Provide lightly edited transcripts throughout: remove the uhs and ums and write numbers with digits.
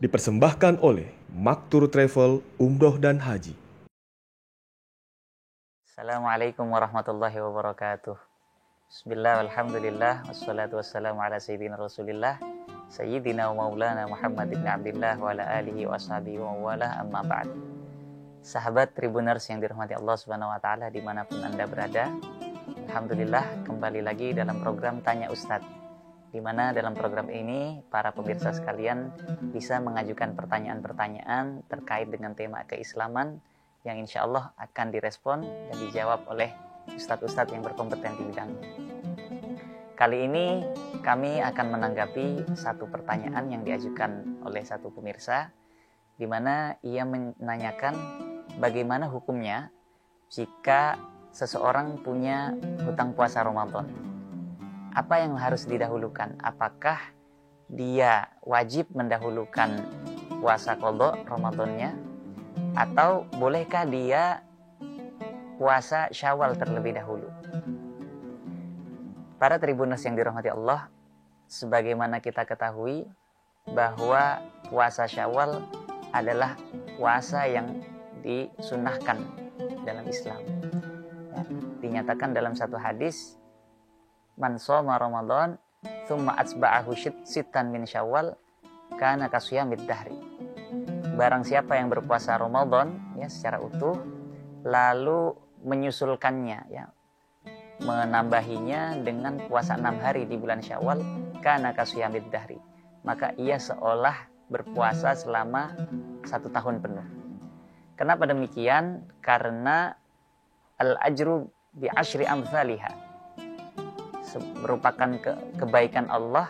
Dipersembahkan oleh Maktur Travel, Umroh dan Haji. Assalamualaikum warahmatullahi wabarakatuh. Bismillah, alhamdulillah, wassalatu wassalamu ala sayyidina rasulillah, sayyidina wa maulana Muhammad ibn Abdillah wa ala alihi wa ashabihi wa wala, amma ba'd. Sahabat Tribuners yang dirahmati Allah subhanahu wa ta'ala dimanapun Anda berada, alhamdulillah kembali lagi dalam program Tanya Ustadz, di mana dalam program ini para pemirsa sekalian bisa mengajukan pertanyaan-pertanyaan terkait dengan tema keislaman yang insya Allah akan direspon dan dijawab oleh ustadz-ustadz yang berkompeten di bidangnya. Kali ini kami akan menanggapi satu pertanyaan yang diajukan oleh satu pemirsa, di mana ia menanyakan bagaimana hukumnya jika seseorang punya hutang puasa Ramadan. Apa yang harus didahulukan? Apakah dia wajib mendahulukan puasa qadha Ramadannya, atau bolehkah dia puasa Syawal terlebih dahulu? Para Tribuners yang dirahmati Allah, sebagaimana kita ketahui bahwa puasa Syawal adalah puasa yang disunnahkan dalam Islam. Ya, dinyatakan dalam satu hadis, man shoma Ramadan tsumma atsba'ahu sittan min Syawal kana kasiyamid dahri. Barang siapa yang berpuasa Ramadan ya secara utuh lalu menyusulkannya ya, menambahinya dengan puasa 6 hari di bulan Syawal, kana kasiyamid dahri, maka ia seolah berpuasa selama 1 tahun penuh. Kenapa demikian? Karena al-ajru bi asyri amsalihha, merupakan kebaikan Allah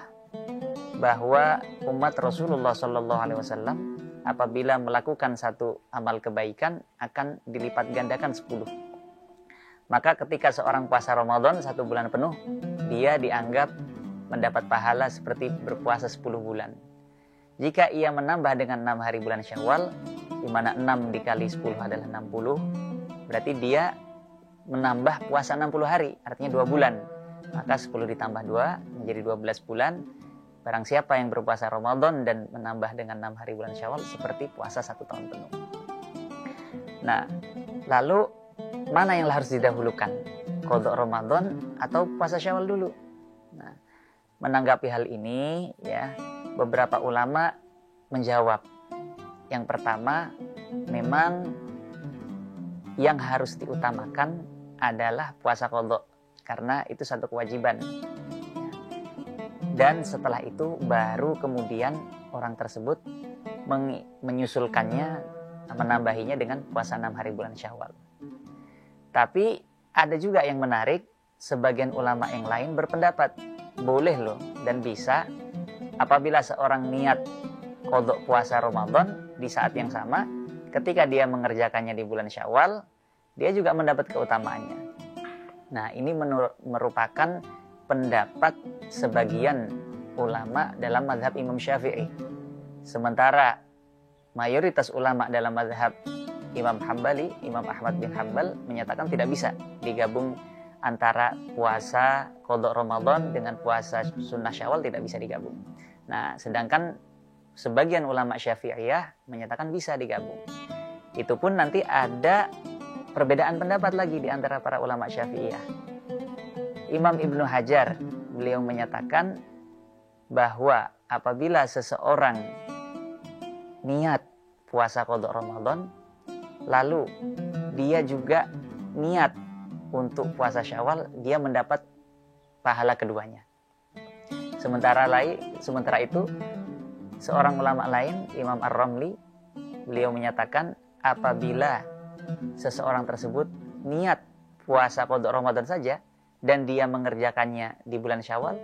bahwa umat Rasulullah SAW apabila melakukan satu amal kebaikan akan dilipat gandakan 10. Maka ketika seorang puasa Ramadan 1 bulan penuh, dia dianggap mendapat pahala seperti berpuasa 10 bulan. Jika ia menambah dengan 6 hari bulan Syawal, di mana 6 dikali 10 adalah 60, berarti dia menambah puasa 60 hari, artinya 2 bulan. Maka 10 ditambah 2 menjadi 12 bulan. Barang siapa yang berpuasa Ramadan dan menambah dengan 6 hari bulan Syawal, seperti puasa 1 tahun penuh. Nah, lalu mana yang harus didahulukan? Qadha Ramadan atau puasa Syawal dulu? Nah, menanggapi hal ini ya, beberapa ulama menjawab. Yang pertama, memang yang harus diutamakan adalah puasa qadha, karena itu satu kewajiban. Dan setelah itu baru kemudian orang tersebut menyusulkannya, menambahinya dengan puasa 6 hari bulan Syawal. Tapi ada juga yang menarik, sebagian ulama yang lain berpendapat boleh loh dan bisa apabila seorang niat qadha puasa Ramadan di saat yang sama, ketika dia mengerjakannya di bulan Syawal, dia juga mendapat keutamaannya. Nah, ini merupakan pendapat sebagian ulama dalam mazhab Imam Syafi'i. Sementara mayoritas ulama dalam mazhab Imam Hambali, Imam Ahmad bin Hanbal, menyatakan tidak bisa digabung antara puasa qadha Ramadan dengan puasa sunnah Syawal, tidak bisa digabung. Nah, sedangkan sebagian ulama Syafi'iyah menyatakan bisa digabung. Itu pun nanti ada perbedaan pendapat lagi di antara para ulama Syafi'iyah. Imam Ibnu Hajar, beliau menyatakan bahwa apabila seseorang niat puasa qadha Ramadan, lalu dia juga niat untuk puasa Syawal, dia mendapat pahala keduanya. Sementara itu, seorang ulama lain, Imam Ar-Ramli, beliau menyatakan apabila seseorang tersebut niat puasa qadha Ramadan saja dan dia mengerjakannya di bulan Syawal,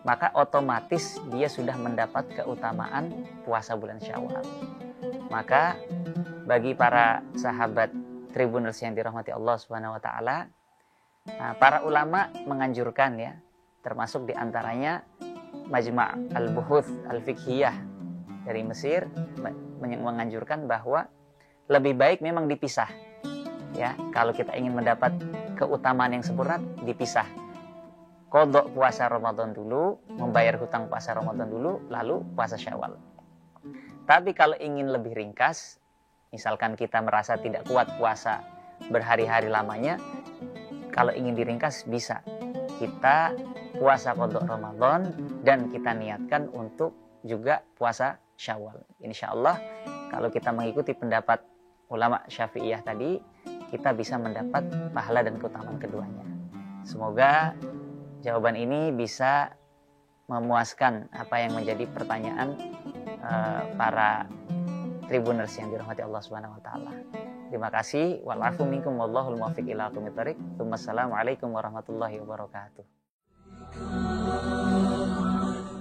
maka otomatis dia sudah mendapat keutamaan puasa bulan Syawal. Maka bagi para sahabat Tribuners yang dirahmati Allah Subhanahu wa taala, para ulama menganjurkan ya, termasuk di antaranya Majma' al-Buhuth al-Fiqhiyah dari Mesir menganjurkan bahwa lebih baik memang dipisah. Ya, kalau kita ingin mendapat keutamaan yang sempurna, dipisah. Qadha puasa Ramadan dulu, membayar hutang puasa Ramadan dulu, lalu puasa Syawal. Tapi kalau ingin lebih ringkas, misalkan kita merasa tidak kuat puasa berhari-hari lamanya, kalau ingin diringkas bisa. Kita puasa qadha Ramadan dan kita niatkan untuk juga puasa Syawal. Insya Allah kalau kita mengikuti pendapat ulama Syafi'iyah tadi, kita bisa mendapat pahala dan keutamaan keduanya. Semoga jawaban ini bisa memuaskan apa yang menjadi pertanyaan para Tribuners yang dirahmati Allah Subhanahu wa taala. Terima kasih. Wal afu minkum wallahul muwaffiq ila aqwamit thoriq. Wassalamualaikum warahmatullahi wabarakatuh.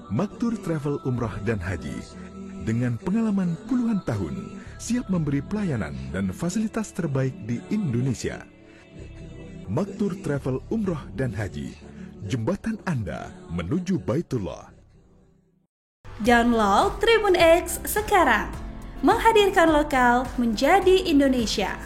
Maktur Travel Umrah dan Haji dengan pengalaman puluhan tahun siap memberi pelayanan dan fasilitas terbaik di Indonesia. Maktur Travel Umrah dan Haji, jembatan Anda menuju Baitullah. Download Tribun X sekarang, menghadirkan lokal menjadi Indonesia.